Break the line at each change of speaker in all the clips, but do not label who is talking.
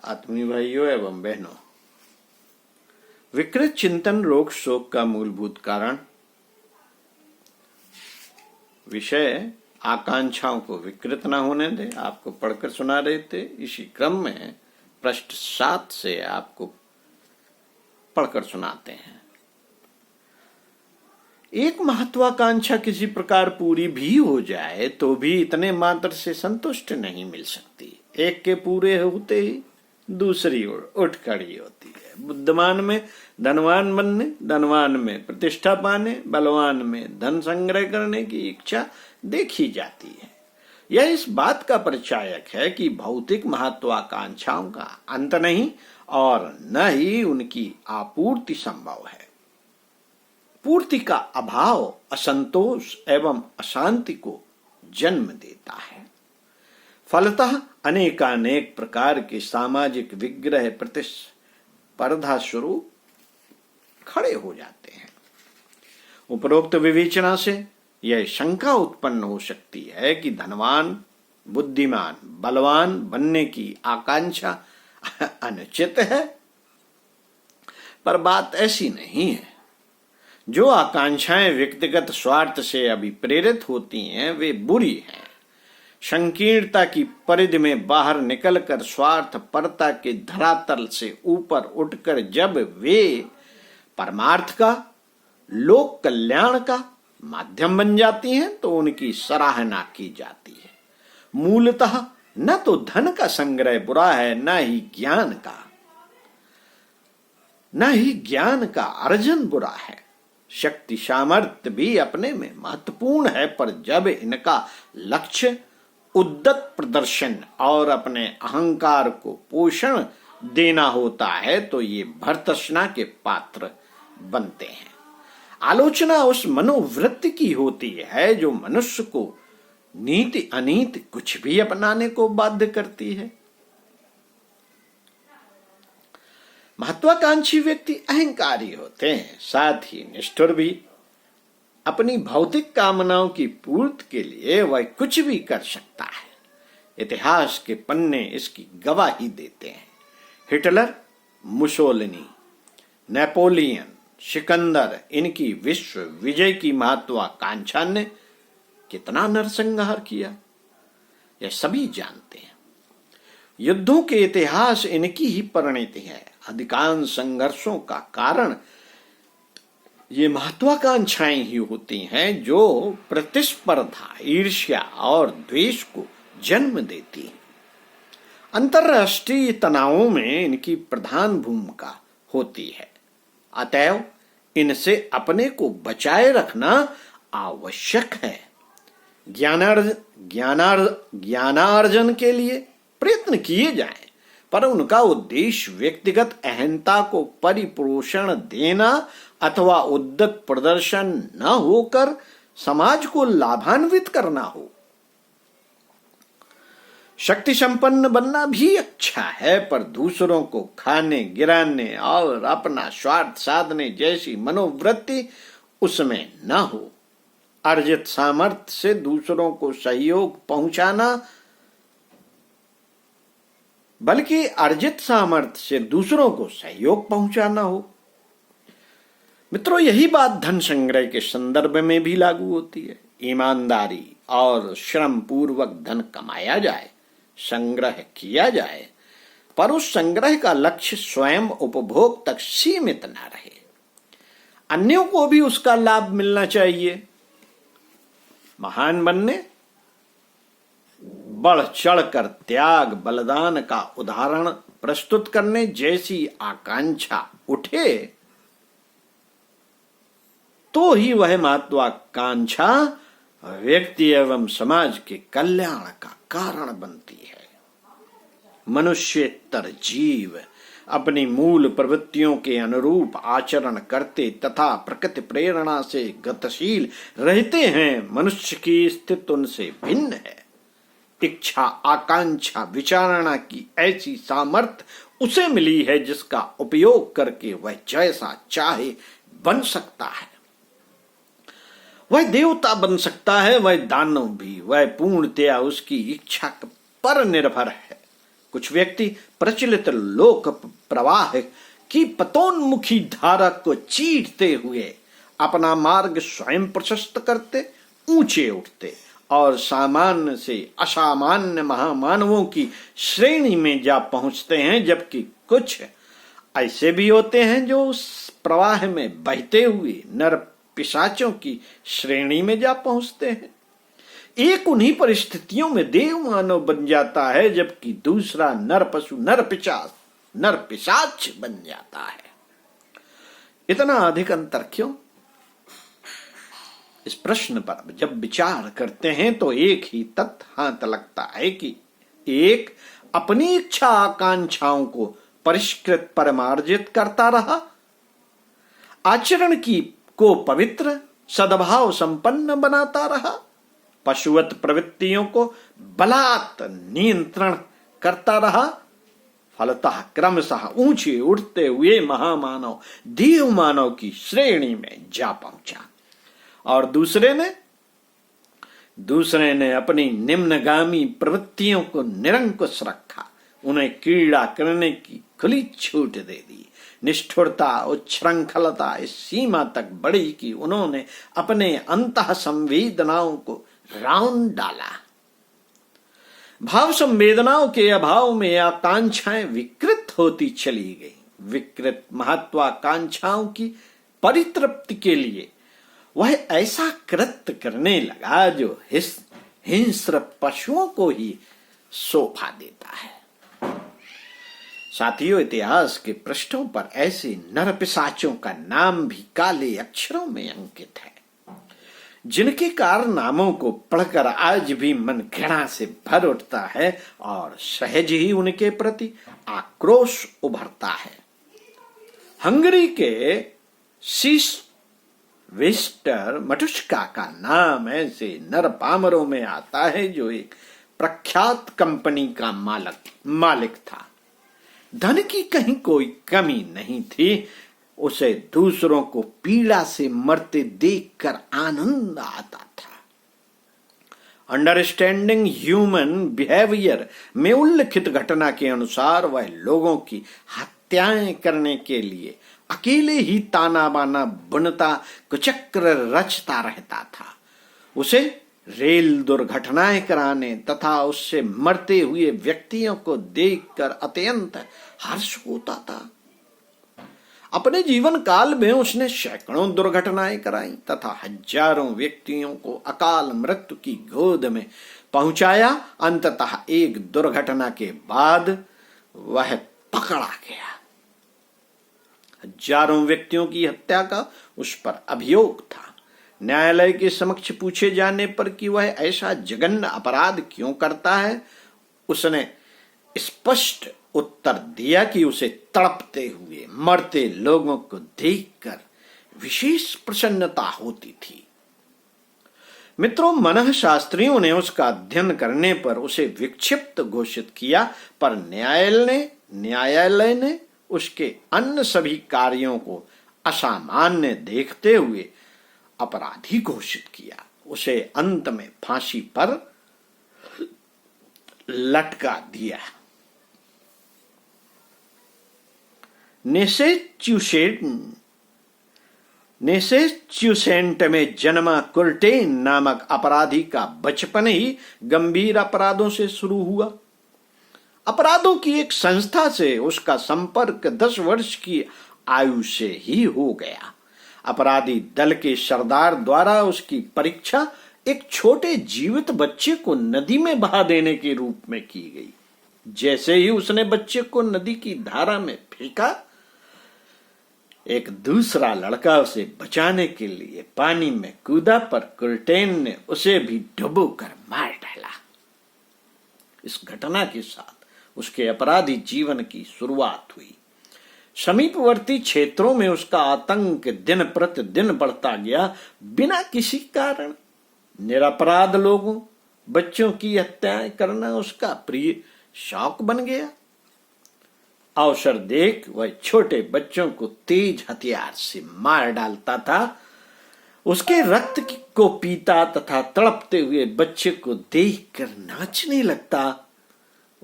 आत्मीय भाइयों एवं बहनों, विकृत चिंतन रोग शोक का मूलभूत कारण विषय आकांक्षाओं को विकृत न होने दे आपको पढ़कर सुना रहे थे। इसी क्रम में पृष्ठ 7 से आपको पढ़कर सुनाते हैं। एक महत्वाकांक्षा किसी प्रकार पूरी भी हो जाए तो भी इतने मात्र से संतुष्ट नहीं मिल सकती। एक के पूरे होते ही दूसरी ओर उठ खड़ी होती है। बुद्धिमान में धनवान बनने, धनवान में प्रतिष्ठा पाने, बलवान में धन संग्रह करने की इच्छा देखी जाती है। यह इस बात का परिचायक है कि भौतिक महत्वाकांक्षाओं का अंत नहीं और न ही उनकी आपूर्ति संभव है। पूर्ति का अभाव असंतोष एवं अशांति को जन्म देता है। फलतः अनेकानेक प्रकार के सामाजिक विग्रह प्रतिस्पर्धा स्वरूप खड़े हो जाते हैं। उपरोक्त विवेचना से यह शंका उत्पन्न हो सकती है कि धनवान, बुद्धिमान, बलवान बनने की आकांक्षा अनुचित है, पर बात ऐसी नहीं है। जो आकांक्षाएं व्यक्तिगत स्वार्थ से अभिप्रेरित होती हैं वे बुरी हैं। संकीर्णता की परिधि में बाहर निकलकर स्वार्थ परता के धरातल से ऊपर उठकर जब वे परमार्थ का, लोक कल्याण का माध्यम बन जाती हैं तो उनकी सराहना की जाती है। मूलतः न तो धन का संग्रह बुरा है, न ही ज्ञान का अर्जन बुरा है। शक्ति सामर्थ्य भी अपने में महत्वपूर्ण है, पर जब इनका लक्ष्य उद्दत प्रदर्शन और अपने अहंकार को पोषण देना होता है तो ये भर्त्सना के पात्र बनते हैं। आलोचना उस मनोवृत्ति की होती है जो मनुष्य को नीति अनीति कुछ भी अपनाने को बाध्य करती है। महत्वाकांक्षी व्यक्ति अहंकारी होते हैं, साथ ही निष्ठुर भी। अपनी भौतिक कामनाओं की पूर्ति के लिए वह कुछ भी कर सकता है। इतिहास के पन्ने इसकी गवाही देते हैं। हिटलर, मुसोलिनी, नेपोलियन, सिकंदर, इनकी विश्व विजय की महत्वाकांक्षा ने कितना नरसंहार किया यह सभी जानते हैं। युद्धों के इतिहास इनकी ही परिणति है। अधिकांश संघर्षों का कारण ये महत्वाकांक्षाएं ही होती हैं जो प्रतिस्पर्धा, ईर्ष्या और द्वेष को जन्म देती हैं। अंतरराष्ट्रीय तनावों में इनकी प्रधान भूमिका होती है। अतएव इनसे अपने को बचाए रखना आवश्यक है। ज्ञानार्जन के लिए प्रयत्न किए जाएं, पर उनका उद्देश्य व्यक्तिगत अहंता को परिपोषण देना अथवा उद्दत प्रदर्शन न होकर समाज को लाभान्वित करना हो। शक्ति संपन्न बनना भी अच्छा है, पर दूसरों को खाने, गिराने और अपना स्वार्थ साधने जैसी मनोवृत्ति उसमें न हो। अर्जित सामर्थ्य से दूसरों को सहयोग पहुंचाना, बल्कि अर्जित सामर्थ्य से दूसरों को सहयोग पहुंचाना हो। मित्रों, यही बात धन संग्रह के संदर्भ में भी लागू होती है। ईमानदारी और श्रम पूर्वक धन कमाया जाए, संग्रह किया जाए, पर उस संग्रह का लक्ष्य स्वयं उपभोग तक सीमित न रहे। अन्यों को भी उसका लाभ मिलना चाहिए। महान बनने, बढ़ चढ़कर त्याग, बलिदान का उदाहरण प्रस्तुत करने जैसी आकांक्षा उठे तो ही वह महत्वाकांक्षा व्यक्ति एवं समाज के कल्याण का कारण बनती है। मनुष्येतर जीव अपनी मूल प्रवृत्तियों के अनुरूप आचरण करते तथा प्रकृति प्रेरणा से गतिशील रहते हैं। मनुष्य की स्थिति उनसे भिन्न है। इच्छा, आकांक्षा, विचारणा की ऐसी सामर्थ्य उसे मिली है जिसका उपयोग करके वह जैसा चाहे बन सकता है। वह देवता बन सकता है, वह दानव भी। वह पूर्णतया उसकी इच्छा पर निर्भर है। कुछ व्यक्ति प्रचलित लोक प्रवाह की पतोन्मुखी धारा को चीरते हुए अपना मार्ग स्वयं प्रशस्त करते ऊंचे उठते और सामान्य से असामान्य महामानवों की श्रेणी में जा पहुंचते हैं, जबकि कुछ ऐसे भी होते हैं जो उस प्रवाह में बहते हुए नर पिशाचों की श्रेणी में जा पहुंचते हैं। एक उन्हीं परिस्थितियों में देव मानव बन जाता है, जबकि दूसरा नर पशु नर पिशाच बन जाता है। इतना अधिक अंतर क्यों? इस प्रश्न पर जब विचार करते हैं तो एक ही तथ्य हाथ लगता है कि एक अपनी इच्छा आकांक्षाओं को परिष्कृत परमार्जित करता रहा, आचरण को पवित्र सद्भाव संपन्न बनाता रहा, पशुवत प्रवृत्तियों को बलात् नियंत्रण करता रहा, फलतः क्रमशः ऊंचे उठते हुए महामानव देव मानव की श्रेणी में जा पहुंचा। और दूसरे ने अपनी निम्नगामी प्रवृत्तियों को निरंकुश रखा, उन्हें क्रीड़ा करने की खुली छूट दे दी। निष्ठुरता उच्छृंखलता इस सीमा तक बढ़ी कि उन्होंने अपने अंतः संवेदनाओं को राउंड डाला। भाव संवेदनाओं के अभाव में आकांक्षाएं विकृत होती चली गई। विकृत महत्वाकांक्षाओं की परितृप्ति के लिए वह ऐसा कृत्य करने लगा जो हिंस्र पशुओं को ही शोभा देता है। साथियों, इतिहास के पृष्ठों पर ऐसे नरपिशाचों का नाम भी काले अक्षरों में अंकित है, जिनके कारनामों को पढ़कर आज भी मन घृणा से भर उठता है और सहज ही उनके प्रति आक्रोश उभरता है। हंगरी के वेस्टर मटुस्का का नाम ऐसे नर पामरों में आता है जो एक प्रख्यात कंपनी का मालिक था। धन की कहीं कोई कमी नहीं थी। उसे दूसरों को पीड़ा से मरते देखकर आनंद आता था। अंडरस्टैंडिंग ह्यूमन बिहेवियर में उल्लिखित घटना के अनुसार वह लोगों की हत्याएं करने के लिए अकेले ही ताना बाना बुनता कुचक्र रचता रहता था। उसे रेल दुर्घटनाएं कराने तथा उससे मरते हुए व्यक्तियों को देखकर अत्यंत हर्ष होता था। अपने जीवन काल में उसने सैकड़ों दुर्घटनाएं कराई तथा हजारों व्यक्तियों को अकाल मृत्यु की गोद में पहुंचाया। अंततः एक दुर्घटना के बाद वह पकड़ा गया। हजारों व्यक्तियों की हत्या का उस पर अभियोग था। न्यायालय के समक्ष पूछे जाने पर कि वह ऐसा जघन्य अपराध क्यों करता है, उसने स्पष्ट उत्तर दिया कि उसे तड़पते हुए मरते लोगों को देखकर विशेष प्रसन्नता होती थी। मित्रों, मनःशास्त्रियों ने उसका अध्ययन करने पर उसे विक्षिप्त घोषित किया, पर न्यायालय ने उसके अन्य सभी कार्यों को असामान्य देखते हुए अपराधी घोषित किया। उसे अंत में फांसी पर लटका दिया। मैसेच्यूसेट्स में जन्मा कुर्टेन नामक अपराधी का बचपन ही गंभीर अपराधों से शुरू हुआ। अपराधों की एक संस्था से उसका संपर्क 10 वर्ष की आयु से ही हो गया। अपराधी दल के सरदार द्वारा उसकी परीक्षा एक छोटे जीवित बच्चे को नदी में बहा देने के रूप में की गई। जैसे ही उसने बच्चे को नदी की धारा में फेंका, एक दूसरा लड़का उसे बचाने के लिए पानी में कूदा, पर कुर्टेन ने उसे भी डुबोकर मार डाला। इस घटना के साथ उसके अपराधी जीवन की शुरुआत हुई। समीपवर्ती क्षेत्रों में उसका आतंक दिन प्रतिदिन बढ़ता गया। बिना किसी कारण निरपराध लोगों, बच्चों की हत्याएं करना उसका प्रिय शौक बन गया। अवसर देख वह छोटे बच्चों को तेज हथियार से मार डालता था। उसके रक्त को पीता तथा तड़पते हुए बच्चे को देखकर नाचने लगता।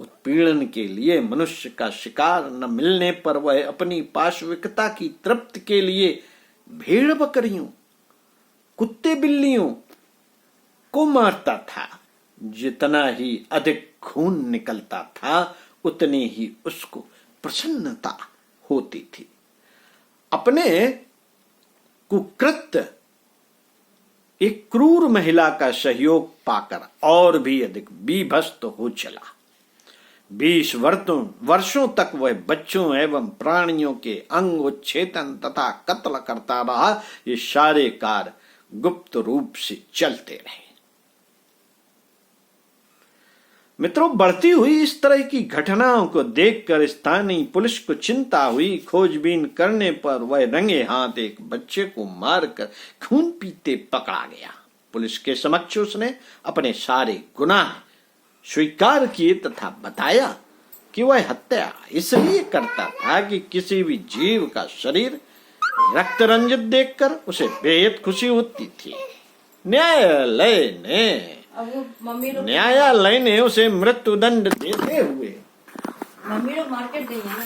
उत्पीड़न के लिए मनुष्य का शिकार न मिलने पर वह अपनी पाशविकता की तृप्ति के लिए भेड़ बकरियों, कुत्ते बिल्लियों को मारता था। जितना ही अधिक खून निकलता था उतनी ही उसको प्रसन्नता होती थी। अपने कुकृत्य एक क्रूर महिला का सहयोग पाकर और भी अधिक विभस्त हो चला। 20 वर्षों तक वह बच्चों एवं प्राणियों के अंग उच्छेदन तथा कत्ल करता रहा। ये सारे कार्य गुप्त रूप से चलते रहे। मित्रों, बढ़ती हुई इस तरह की घटनाओं को देखकर स्थानीय पुलिस को चिंता हुई। खोजबीन करने पर वह रंगे हाथ एक बच्चे को मारकर खून पीते पकड़ा गया। पुलिस के समक्ष उसने अपने सारे गुनाह स्वीकार किए तथा बताया कि वह हत्या इसलिए करता था कि किसी भी जीव का शरीर रक्त रंजित देखकर उसे बेहद खुशी होती थी। न्यायालय ने उसे मृत्युदंड देते हुए
मम्मी लोग मार्केट गई है ना।